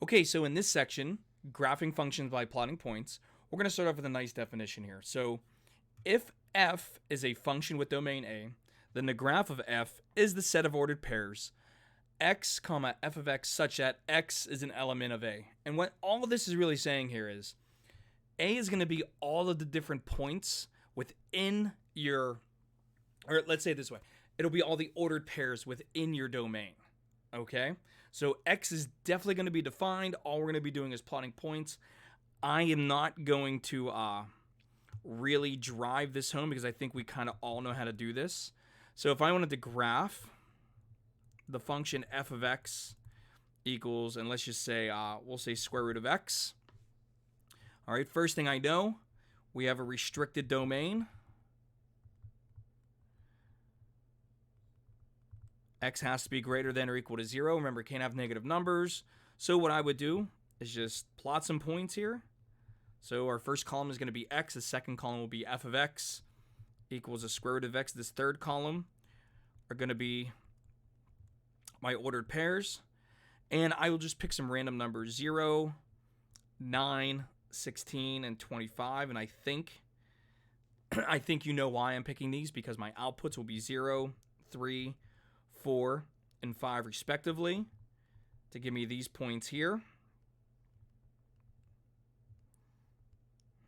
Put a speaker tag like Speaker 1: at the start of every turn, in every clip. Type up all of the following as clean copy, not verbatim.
Speaker 1: Okay, so in this section, graphing functions by plotting points, we're going to start off with a nice definition here. So if f is a function with domain A, then the graph of f is the set of ordered pairs x comma f of x such that x is an element of A. And what all of this is really saying here is A is going to be all of the different points within your, or let's say it this way, it'll be all the ordered pairs within your domain. Okay? So x is definitely going to be defined. All we're going to be doing is plotting points. I am not going to really drive this home because I think we kind of all know how to do this. So if I wanted to graph the function f of x equals, and let's just say, we'll say square root of x. All right, first thing I know, we have a restricted domain. X has to be greater than or equal to 0. Remember, it can't have negative numbers. So what I would do is just plot some points here. So our first column is going to be x. The second column will be f of x equals the square root of x. This third column are going to be my ordered pairs. And I will just pick some random numbers, 0, 9, 16, and 25. And I think you know why I'm picking these, because my outputs will be 0, 3, 4, and 5 respectively to give me these points here.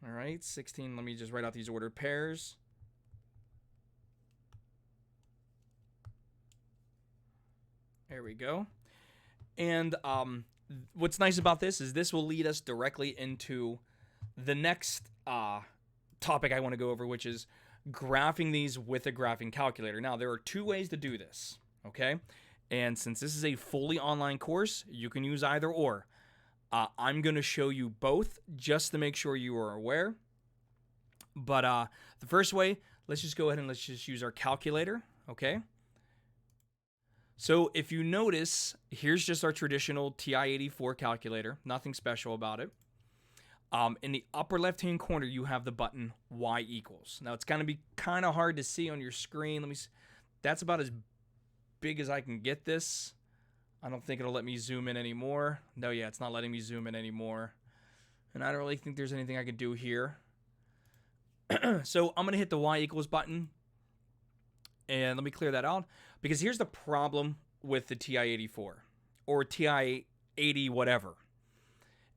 Speaker 1: All right, 16, let me just write out these ordered pairs. There we go. And what's nice about this is this will lead us directly into the next topic I want to go over, which is graphing these with a graphing calculator. Now, there are two ways to do this, okay? And since this is a fully online course, you can use either or. I'm going to show you both just to make sure you are aware. But the first way, let's just go ahead and let's just use our calculator, okay? So if you notice, here's just our traditional TI-84 calculator. Nothing special about it. In the upper left-hand corner, you have the button Y equals. Now, it's going to be kind of hard to see on your screen. Let me see. That's about as big as I can get this. I don't think it'll let me zoom in anymore. No, yeah, it's not letting me zoom in anymore. And I don't really think there's anything I can do here. So I'm going to hit the Y equals button. And let me clear that out. Because here's the problem with the TI-84 or TI-80 whatever.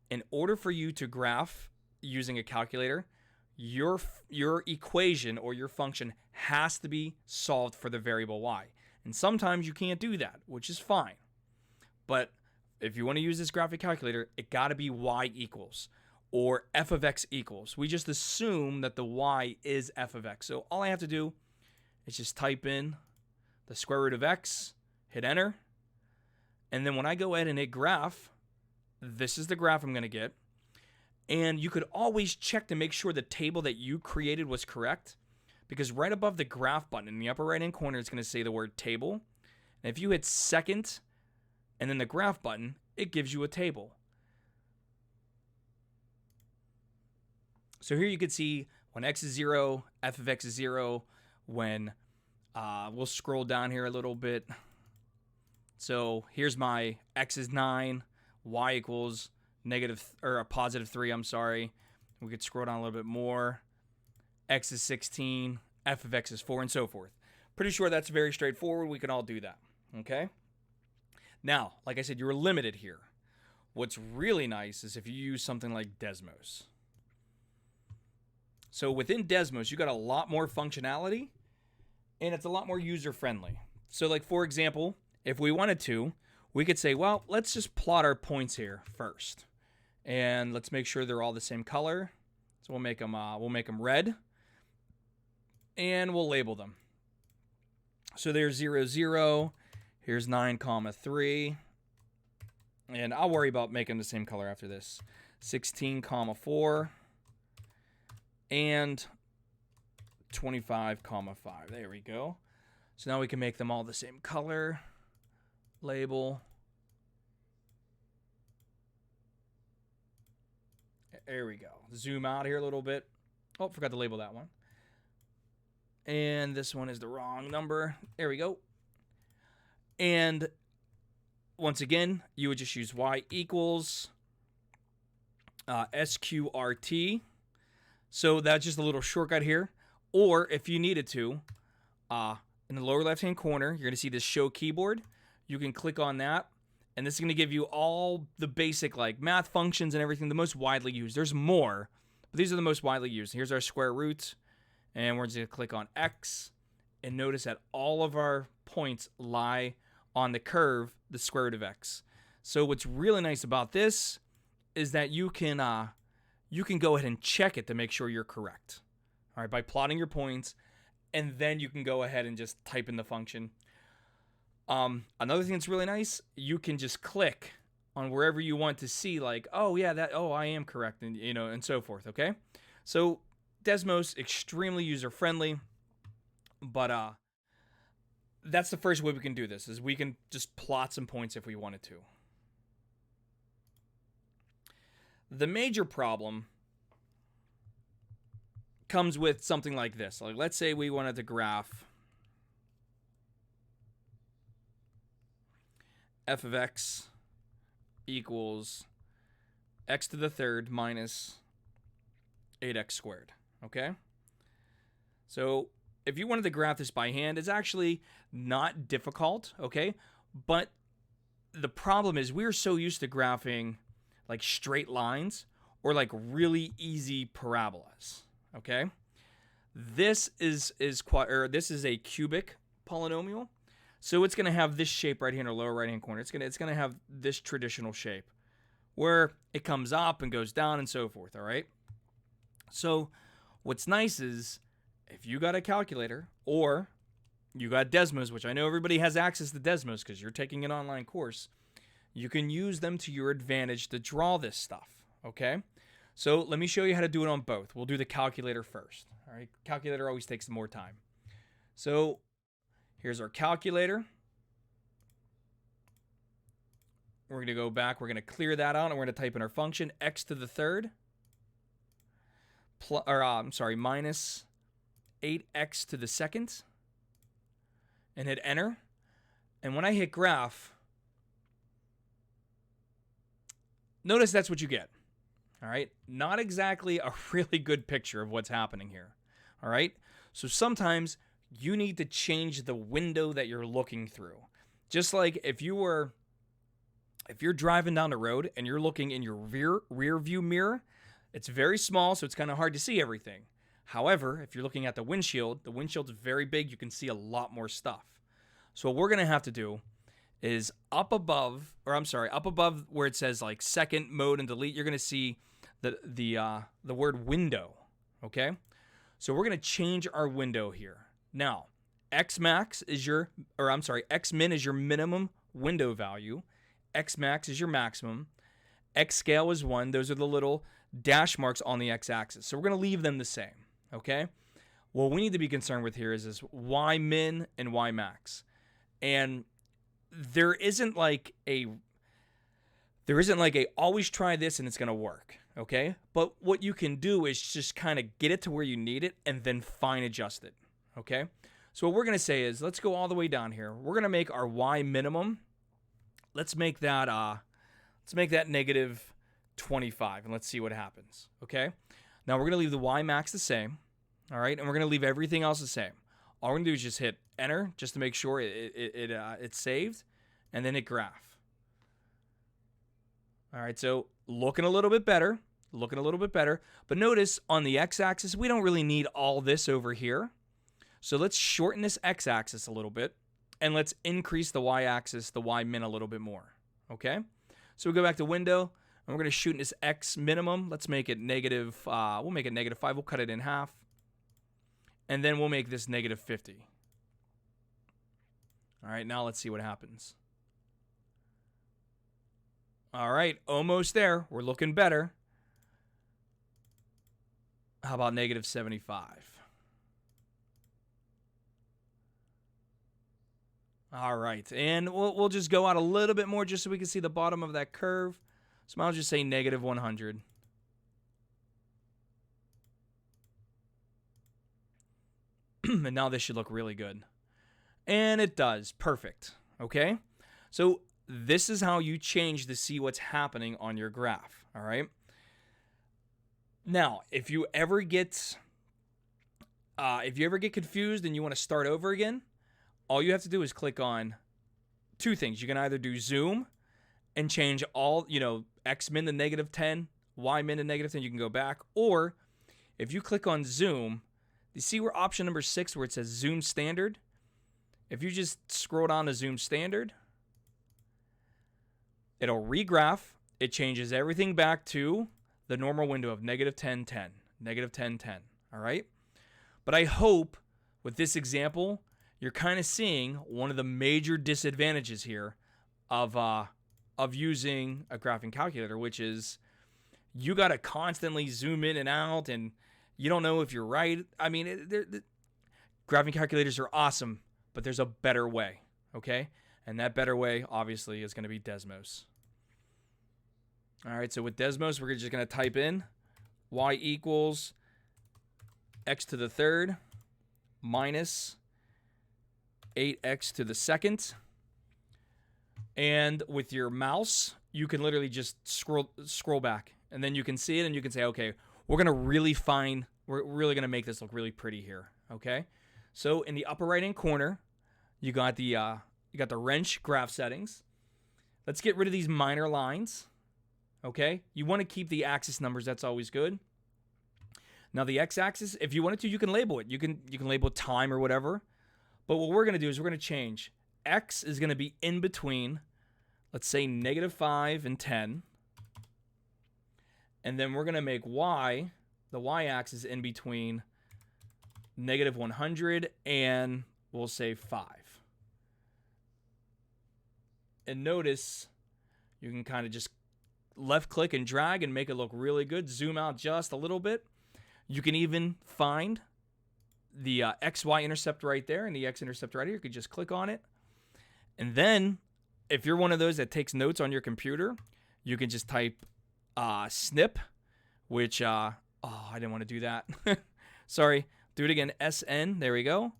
Speaker 1: In order for you to graph using a calculator, your equation or your function has to be solved for the variable y. And sometimes you can't do that, which is fine. But if you want to use this graphic calculator, it got to be y equals or f of x equals. We just assume that the y is f of x. So all I have to do is just type in the square root of x, hit enter. And then when I go ahead and hit graph, this is the graph I'm going to get. And you could always check to make sure the table that you created was correct, because right above the graph button in the upper right hand corner, it's going to say the word table. And if you hit second and then the graph button, it gives you a table. So here you can see when x is 0, f of x is 0. When we'll scroll down here a little bit. So here's my x is 9, y equals negative or a positive 3. I'm sorry. We could scroll down a little bit more. X is 16, f of x is 4, and so forth. Pretty sure that's very straightforward. We can all do that. Okay. Now, like I said, you're limited here. What's really nice is if you use something like Desmos. So within Desmos, you got a lot more functionality, and it's a lot more user-friendly. So like, for example, if we wanted to, we could say, well, let's just plot our points here first. And let's make sure they're all the same color. So we'll make them red. And we'll label them. So there's 0, 0. Here's 9, 3. And I'll worry about making the same color after this. 16, 4. And 25, 5. There we go. So now we can make them all the same color. Label. There we go. Zoom out here a little bit. Oh, forgot to label that one. And this one is the wrong number. There we go. And once again, you would just use y equals SQRT. So that's just a little shortcut here. Or if you needed to, in the lower left-hand corner, you're going to see this show keyboard. You can click on that, and this is going to give you all the basic like math functions and everything, the most widely used. There's more, but these are the most widely used. Here's our square root, and we're just going to click on X, and notice that all of our points lie on the curve, the square root of X. So what's really nice about this is that you can go ahead and check it to make sure you're correct. All right, by plotting your points, and then you can go ahead and just type in the function. Another thing that's really nice, you can just click on wherever you want to see, like, oh yeah, I am correct, and and so forth. Okay, so Desmos, extremely user friendly, but that's the first way we can do this, is we can just plot some points if we wanted to. The major problem comes with something like this. Like, let's say we wanted to graph f of x equals x to the third minus 8x squared. Okay? So if you wanted to graph this by hand, it's actually not difficult, okay? But the problem is we're so used to graphing like straight lines or like really easy parabolas, okay? This is a cubic polynomial. So it's going to have this shape right here in the lower right-hand corner. It's going to have this traditional shape where it comes up and goes down and so forth, all right? So what's nice is if you got a calculator or you got Desmos, which I know everybody has access to Desmos because you're taking an online course, you can use them to your advantage to draw this stuff, okay? So let me show you how to do it on both. We'll do the calculator first, all right? Calculator always takes more time. So here's our calculator. We're going to go back. We're going to clear that out, and we're going to type in our function, x to the third, minus 8x to the second, and hit enter. And when I hit graph, notice that's what you get. All right? Not exactly a really good picture of what's happening here. All right? So sometimes you need to change the window that you're looking through. Just like if you're driving down the road and you're looking in your rear view mirror, it's very small, so it's kind of hard to see everything. However, if you're looking at the windshield's very big. You can see a lot more stuff. So what we're going to have to do is up above where it says like second mode and delete, you're going to see the word window, okay? So we're going to change our window here. Now, Xmin is your minimum window value. Xmax is your maximum. X scale is 1. Those are the little dash marks on the x-axis. So we're going to leave them the same, okay? What we need to be concerned with here is this Y min and Y max. And there isn't like a always try this and it's going to work, okay? But what you can do is just kind of get it to where you need it and then fine adjust it, okay? So what we're going to say is, let's go all the way down here. We're going to make our Y minimum. Let's make that negative 25, and let's see what happens, okay? Now we're going to leave the Y max the same, all right? And we're going to leave everything else the same. All we're going to do is just hit enter just to make sure it's saved, and then hit graph. All right, so looking a little bit better. But notice on the x-axis, we don't really need all this over here. So let's shorten this x-axis a little bit, and let's increase the y-axis, the y min, a little bit more, okay? So we go back to window, and we're going to shoot in this x minimum. Let's make it negative, we'll make it negative 5. We'll cut it in half. And then we'll make this negative 50. All right, now let's see what happens. All right, almost there. We're looking better. How about negative 75? All right, and we'll just go out a little bit more just so we can see the bottom of that curve. So I'll just say negative 100. And now this should look really good. And it does. Perfect. Okay? So this is how you change to see what's happening on your graph, all right? Now, if you ever get confused and you want to start over again, all you have to do is click on two things. You can either do zoom and change all, X min to -10, Y min to -10, you can go back. Or if you click on zoom, you see where option number 6 where it says zoom standard? If you just scroll down to zoom standard, it'll regraph. It changes everything back to the normal window of -10, 10, -10, 10. All right? But I hope with this example, you're kind of seeing one of the major disadvantages here of using a graphing calculator, which is you got to constantly zoom in and out, and you don't know if you're right. I mean, graphing calculators are awesome, but there's a better way, okay? And that better way, obviously, is going to be Desmos. All right, so with Desmos, we're just going to type in y equals x to the third minus 8x to the second. And with your mouse, you can literally just scroll back, and then you can see it, and you can say, okay, we're really going to make this look really pretty here, okay? So in the upper right-hand corner, you got the wrench graph settings. Let's get rid of these minor lines, okay? You want to keep the axis numbers. That's always good. Now the x-axis, if you wanted to, you can label it. You can label time or whatever. But what we're going to do is we're going to change. X is going to be in between, let's say, -5 and 10. And then we're going to make y, the y-axis, in between -100 and we'll say 5. And notice you can kind of just left click and drag and make it look really good. Zoom out just a little bit. You can even find the XY intercept right there and the X intercept right here. You could just click on it. And then if you're one of those that takes notes on your computer, you can just type snip, which, I didn't want to do that. Sorry. Do it again. SN. There we go.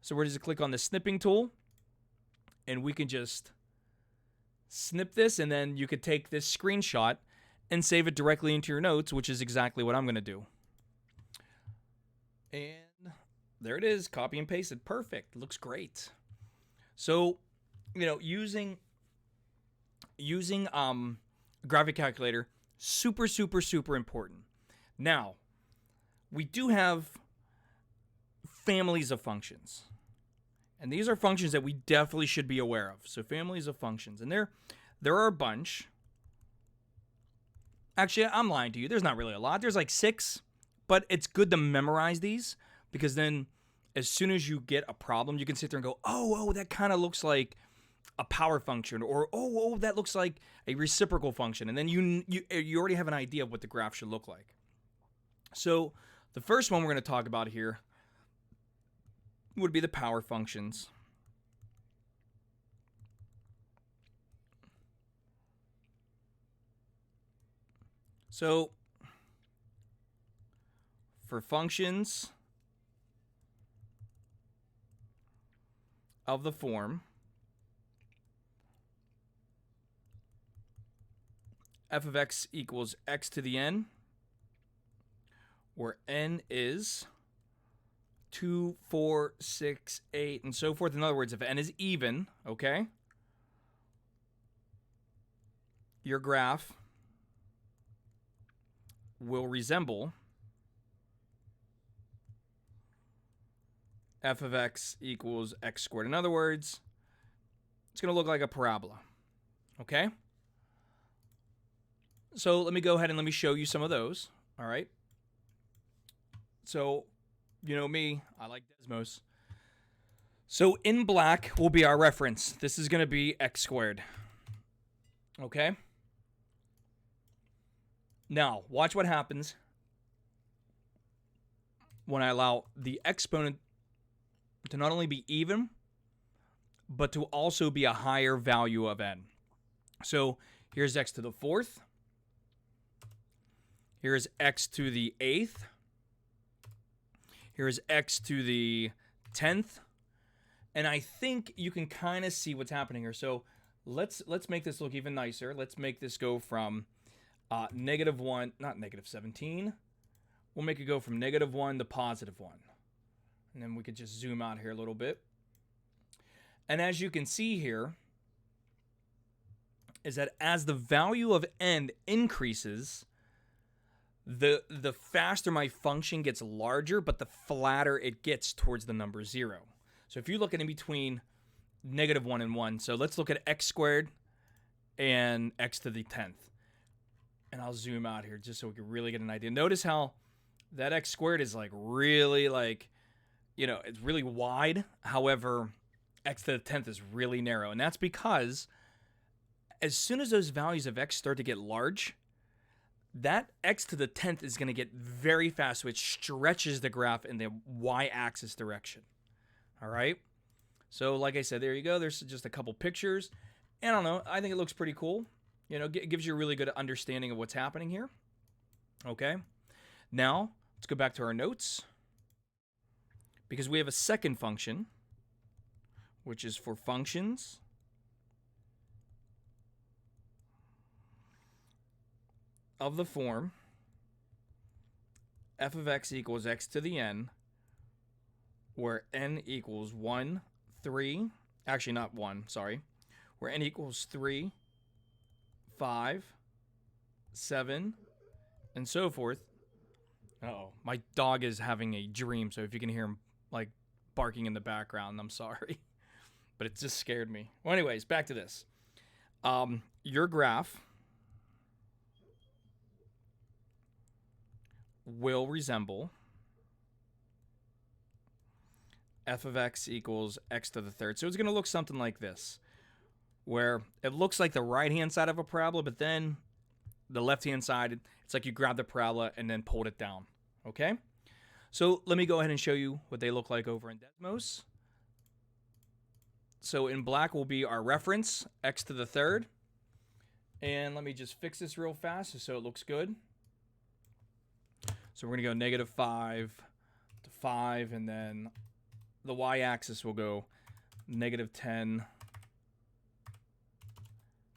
Speaker 1: So we're just click on the snipping tool, and we can just snip this, and then you could take this screenshot and save it directly into your notes, which is exactly what I'm going to do. And there it is. Copy and paste it. Perfect. Looks great. So, using a graphic calculator, super, super, super important. Now, we do have families of functions. And these are functions that we definitely should be aware of. So families of functions. And there are a bunch. Actually, I'm lying to you. There's not really a lot. There's like 6. But it's good to memorize these, because then as soon as you get a problem, you can sit there and go, oh, that kind of looks like a power function, or oh, that looks like a reciprocal function. And then you already have an idea of what the graph should look like. So the first one we're going to talk about here would be the power functions. So for functions of the form f of x equals x to the n, where n is 2, 4, 6, 8, and so forth. In other words, if n is even, okay, your graph will resemble f of x equals x squared. In other words, it's going to look like a parabola, okay? So let me go ahead and let me show you some of those, all right? So, you know me, I like Desmos. So in black will be our reference. This is going to be x squared, okay? Now, watch what happens when I allow the exponent to not only be even, but to also be a higher value of n. So here's x to the 4th. Here's x to the 8th. Here's x to the 10th. And I think you can kind of see what's happening here. So let's make this look even nicer. Let's make this go from -1, not -17. We'll make it go from -1 to +1. And then we could just zoom out here a little bit. And as you can see here, is that as the value of n increases, the faster my function gets larger, but the flatter it gets towards the number 0. So if you look at in between -1 and 1, so let's look at x squared and x to the 10th. And I'll zoom out here just so we can really get an idea. Notice how that x squared is like really like, you know, it's really wide. However, x to the 10th is really narrow. And that's because as soon as those values of x start to get large, that x to the 10th is going to get very fast, which stretches the graph in the y-axis direction. All right? So like I said, there you go. There's just a couple pictures. And I don't know. I think it looks pretty cool. You know, it gives you a really good understanding of what's happening here. Okay? Now, let's go back to our notes. Because we have a second function, which is for functions. Of the form f of x equals x to the n, where n equals 1, 3, actually not 1, sorry, where n equals 3, 5, 7, and so forth. Uh-oh, my dog is having a dream, so if you can hear him like barking in the background, I'm sorry. But it just scared me. Well, anyways, back to this. Your graph will resemble f of x equals x to the 3rd. So it's going to look something like this, where it looks like the right-hand side of a parabola, but then the left-hand side, it's like you grab the parabola and then pulled it down. Okay? So let me go ahead and show you what they look like over in Desmos. So in black will be our reference, x to the 3rd. And let me just fix this real fast so it looks good. So we're going to go -5 to 5, and then the y-axis will go -10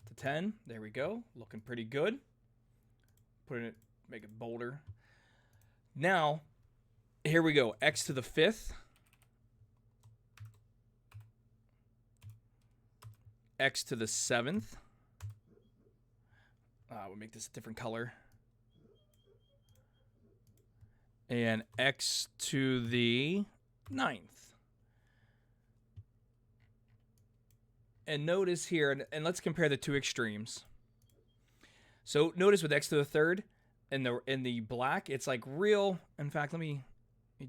Speaker 1: to 10. There we go. Looking pretty good. Make it bolder. Now, here we go. X to the 5th. X to the 7th. We'll make this a different color. And x to the 9th. And notice here, and let's compare the two extremes. So notice with x to the 3rd, in the black, it's like real. In fact, let me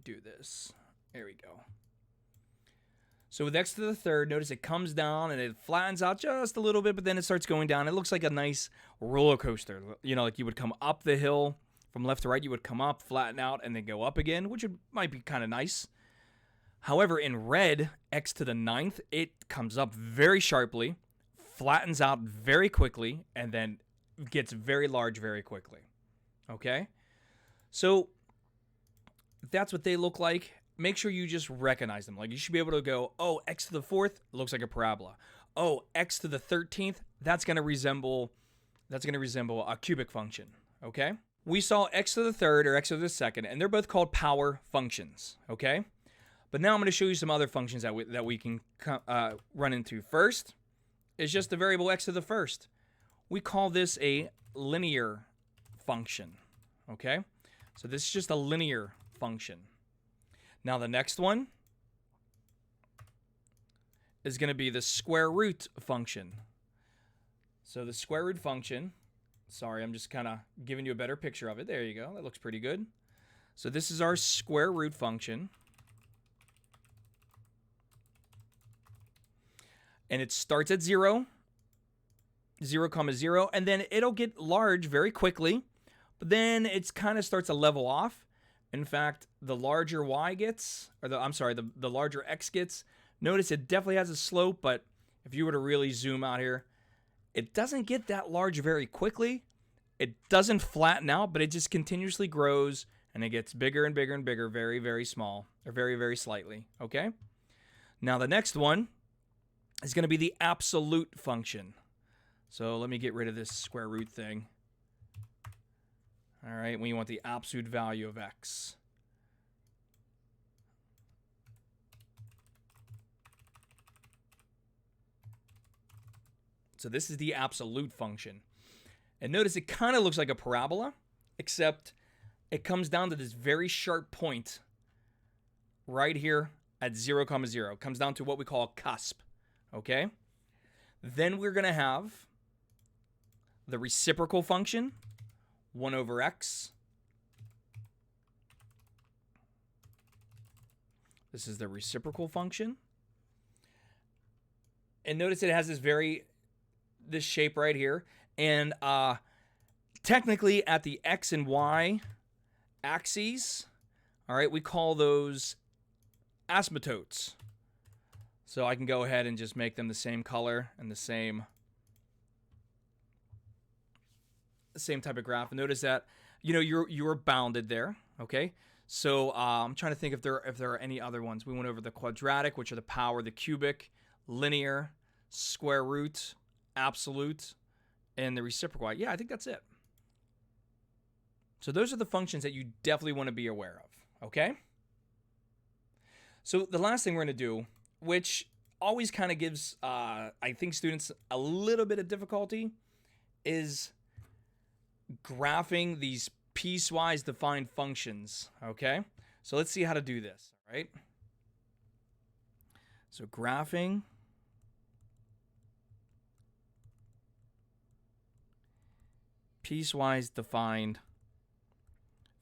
Speaker 1: do this. There we go. So with x to the 3rd, notice it comes down and it flattens out just a little bit, but then it starts going down. It looks like a nice roller coaster. You know, like you would come up the hill. From left to right, you would come up, flatten out, and then go up again, which might be kind of nice. However, in red, x to the 9th, it comes up very sharply, flattens out very quickly, and then gets very large very quickly. Okay? So that's what they look like. Make sure you just recognize them. Like you should be able to go, oh, x to the 4th looks like a parabola. Oh, x to the 13th, that's going to resemble a cubic function. Okay? We saw x to the 3rd or x to the 2nd, and they're both called power functions, okay? But now I'm going to show you some other functions that we can run into. First is just the variable x to the 1st. We call this a linear function, okay? So this is just a linear function. Now the next one is going to be the square root function. So the square root function... Sorry, I'm just kind of giving you a better picture of it. There you go. That looks pretty good. So this is our square root function. And it starts at 0, 0, 0, and then it'll get large very quickly. But then it kind of starts to level off. In fact, the larger y gets, or the larger x gets, notice it definitely has a slope, but if you were to really zoom out here, it doesn't get that large very quickly. It doesn't flatten out, but it just continuously grows, and it gets bigger and bigger and bigger, very, very small, or very, very slightly, okay? Now the next one is going to be the absolute function. So let me get rid of this square root thing. All right, we want the absolute value of x. So this is the absolute function. And notice it kind of looks like a parabola, except it comes down to this very sharp point right here at 0, 0. It comes down to what we call a cusp, okay? Then we're going to have the reciprocal function, 1 over x. This is the reciprocal function. And notice it has this shape right here. And technically at the x and y axes, all right, we call those asymptotes. So I can go ahead and just make them the same color and the same type of graph. And notice that, you know, you're bounded there, okay? So I'm trying to think if there are any other ones. We went over the quadratic, which are the power, the cubic, linear, square root, absolute, and the reciprocal. Yeah, I think that's it. So those are the functions that you definitely want to be aware of, okay? So the last thing we're going to do, which always kind of gives, I think, students a little bit of difficulty, is graphing these piecewise defined functions, okay? So let's see how to do this, all right? So graphing piecewise defined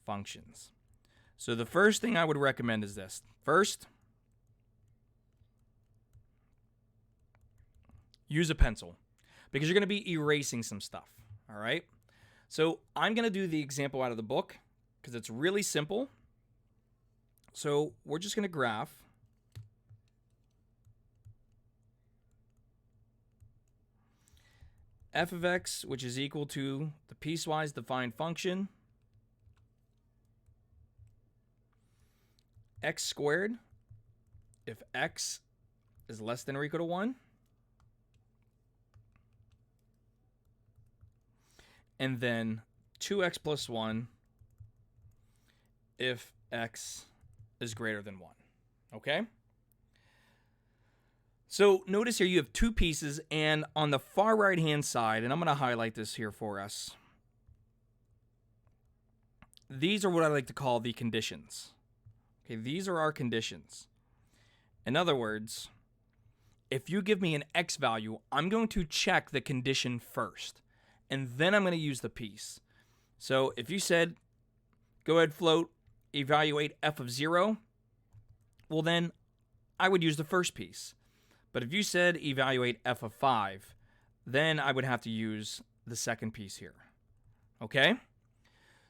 Speaker 1: functions. So the first thing I would recommend is this. First, use a pencil because you're going to be erasing some stuff, all right? So I'm going to do the example out of the book because it's really simple. So we're just going to graph f of x, which is equal to the piecewise defined function, x squared, if x is less than or equal to 1, and then 2x plus 1 if x is greater than 1, okay? So notice here you have two pieces, and on the far right-hand side, and I'm going to highlight this here for us, these are what I like to call the conditions. Okay, these are our conditions. In other words, if you give me an x value, I'm going to check the condition first, and then I'm going to use the piece. So if you said, go ahead, float, evaluate f of 0, well then I would use the first piece. But if you said evaluate f of 5, then I would have to use the second piece here. Okay?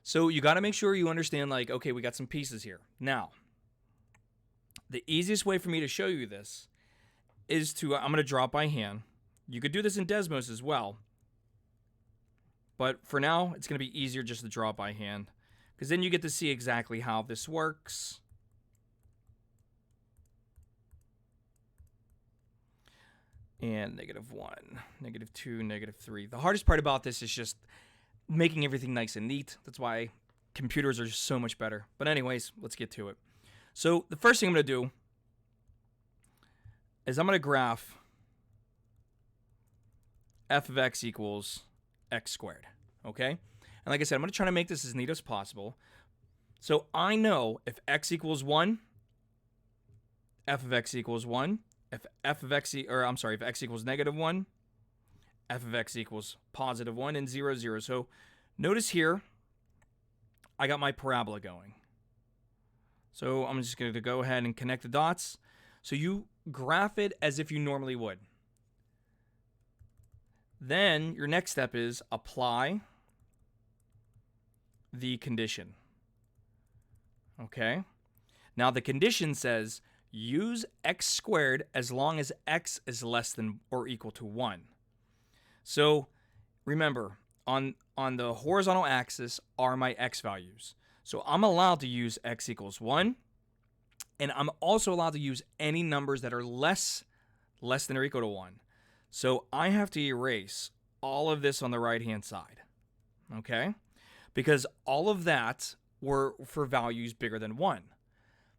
Speaker 1: So you got to make sure you understand, like, okay, we got some pieces here. Now, the easiest way for me to show you this is I'm going to draw it by hand. You could do this in Desmos as well. But for now, it's going to be easier just to draw it by hand, because then you get to see exactly how this works. And -1, -2, -3. The hardest part about this is just making everything nice and neat. That's why computers are just so much better. But anyways, let's get to it. So the first thing I'm going to do is I'm going to graph f of x equals x squared, okay? And like I said, I'm going to try to make this as neat as possible. So I know if x equals 1, f of x equals 1. If f of x, if x equals -1, f of x equals +1, and 0, 0. So notice here, I got my parabola going. So I'm just going to go ahead and connect the dots. So you graph it as if you normally would. Then your next step is apply the condition. Okay? Now the condition says use x squared as long as x is less than or equal to 1. So remember, on the horizontal axis are my x values. So I'm allowed to use x equals 1, and I'm also allowed to use any numbers that are less less than or equal to 1. So I have to erase all of this on the right-hand side, okay? Because all of that were for values bigger than 1.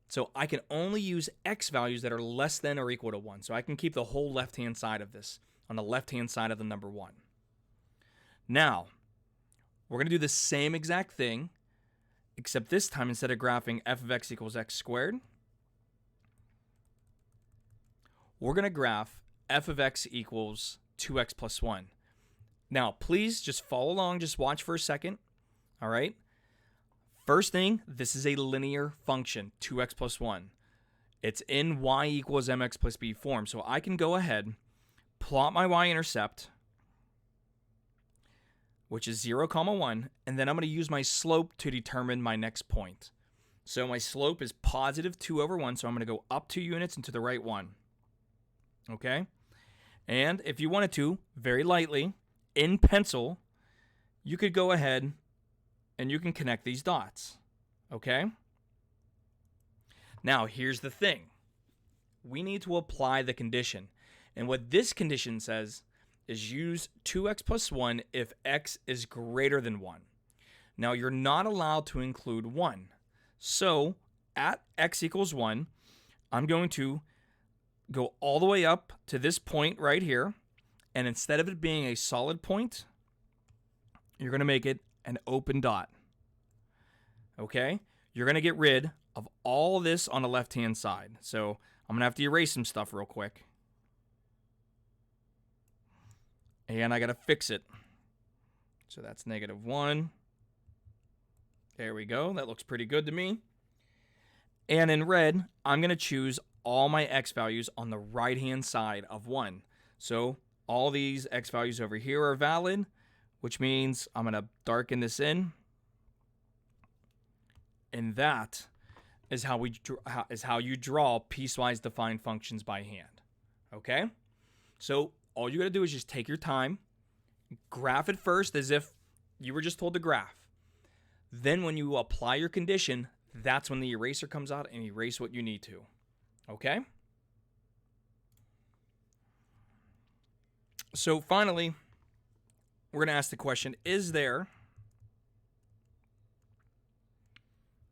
Speaker 1: So I can only use x values that are less than or equal to 1. So I can keep the whole left-hand side of this on the left-hand side of the number 1. Now, we're going to do the same exact thing, except this time instead of graphing f of x equals x squared, we're going to graph f of x equals 2x plus 1. Now, please just follow along. Just watch for a second. All right? First thing, this is a linear function, 2x plus 1. It's in y equals mx plus b form. So I can go ahead, plot my y-intercept, which is 0, 1, and then I'm going to use my slope to determine my next point. So my slope is positive 2 over 1, so I'm going to go up 2 units and to the right 1. Okay? And if you wanted to, very lightly, in pencil, you could go ahead and you can connect these dots. Okay? Now, here's the thing. We need to apply the condition. And what this condition says is use 2x plus 1 if x is greater than 1. Now, you're not allowed to include 1. So, at x equals 1, I'm going to go all the way up to this point right here. And instead of it being a solid point, you're going to make it an open dot. Okay? You're going to get rid of all this on the left-hand side. So, I'm going to have to erase some stuff real quick. And I got to fix it. So that's -1. There we go. That looks pretty good to me. And in red, I'm going to choose all my x values on the right-hand side of 1. So all these x values over here are valid, which means I'm going to darken this in. And that is how you draw piecewise defined functions by hand. Okay? So all you got to do is just take your time, graph it first as if you were just told to graph. Then when you apply your condition, that's when the eraser comes out and erase what you need to. Okay? So finally, we're going to ask the question, is there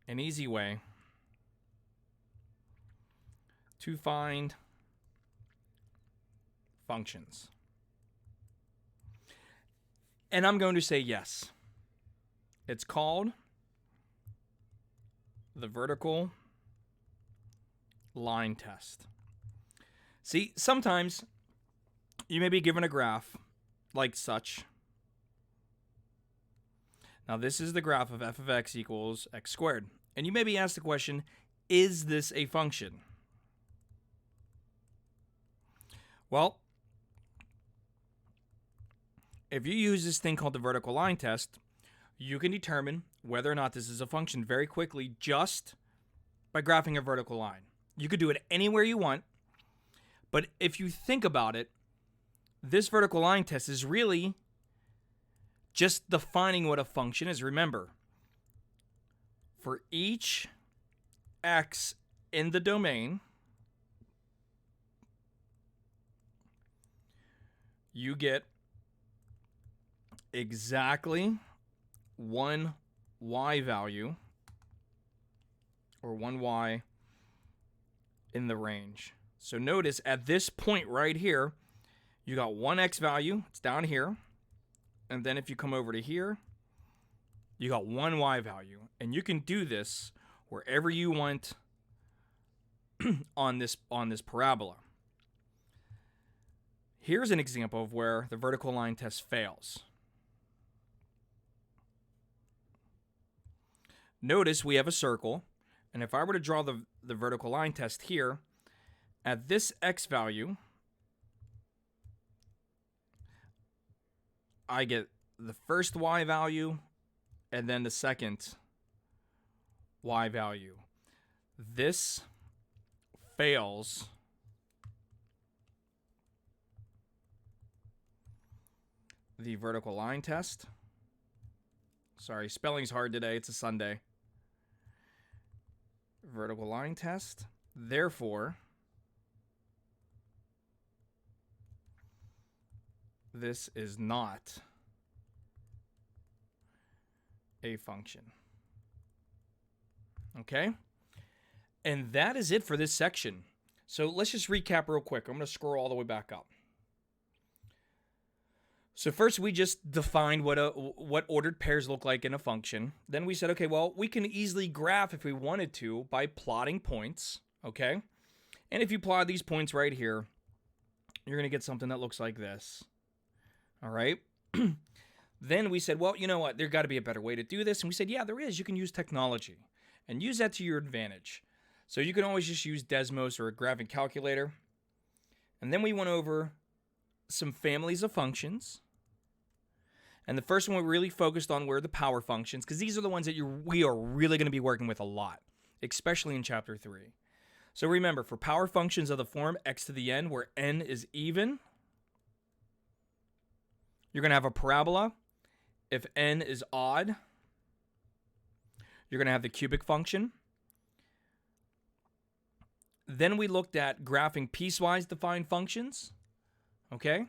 Speaker 1: an easy way to find functions? And I'm going to say yes. It's called the vertical line test. See, sometimes you may be given a graph like such. Now, this is the graph of f of x equals x squared. And you may be asked the question, is this a function? Well, if you use this thing called the vertical line test, you can determine whether or not this is a function very quickly just by graphing a vertical line. You could do it anywhere you want, but if you think about it, this vertical line test is really just defining what a function is. Remember, for each x in the domain, you get exactly one y value, or one y in the range. So notice at this point right here, you got one x value, it's down here. And then if you come over to here, you got one y value. And you can do this wherever you want on this parabola. Here's an example of where the vertical line test fails. Notice we have a circle, and if I were to draw the vertical line test here, at this x value, I get the first y value and then the second y value. This fails the vertical line test. Sorry, spelling's hard today. It's a Sunday. Vertical line test. Therefore, this is not a function. Okay? And that is it for this section. So let's just recap real quick. I'm going to scroll all the way back up. So first we just defined what ordered pairs look like in a function. Then we said, okay, well, we can easily graph if we wanted to by plotting points, okay? And if you plot these points right here, you're going to get something that looks like this. All right? Then we said, well, you know what? There's got to be a better way to do this. And we said, yeah, there is. You can use technology and use that to your advantage. So you can always just use Desmos or a graphing calculator. And then we went over some families of functions. And the first one we really focused on were the power functions, because these are the ones that we are really going to be working with a lot, especially in Chapter 3. So remember, for power functions of the form x to the n, where n is even, you're going to have a parabola. If n is odd, you're going to have the cubic function. Then we looked at graphing piecewise defined functions, okay?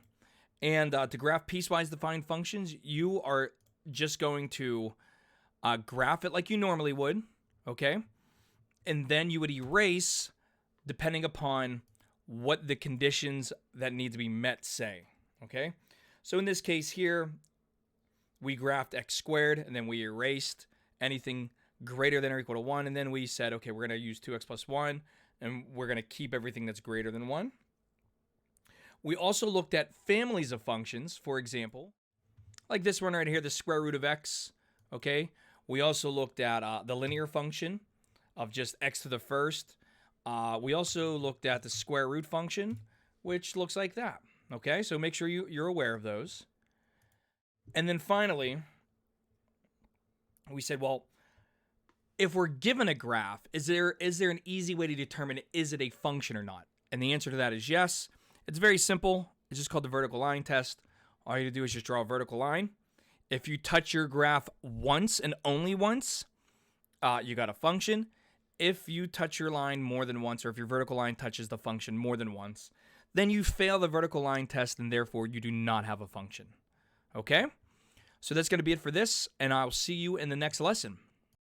Speaker 1: And to graph piecewise defined functions, you are just going to graph it like you normally would, okay? And then you would erase depending upon what the conditions that need to be met say, okay? So in this case here, we graphed x squared, and then we erased anything greater than or equal to 1, and then we said, okay, we're going to use 2x plus 1, and we're going to keep everything that's greater than 1. We also looked at families of functions, for example, like this one right here, the square root of x, okay? We also looked at the linear function of just x to the first. We also looked at the square root function, which looks like that, okay? So make sure you're aware of those. And then finally, we said, well, if we're given a graph, is there an easy way to determine is it a function or not? And the answer to that is yes. It's very simple. It's just called the vertical line test. All you have to do is just draw a vertical line. If you touch your graph once and only once, you got a function. If you touch your line more than once, or if your vertical line touches the function more than once, then you fail the vertical line test, and therefore you do not have a function. Okay? So that's going to be it for this, and I'll see you in the next lesson.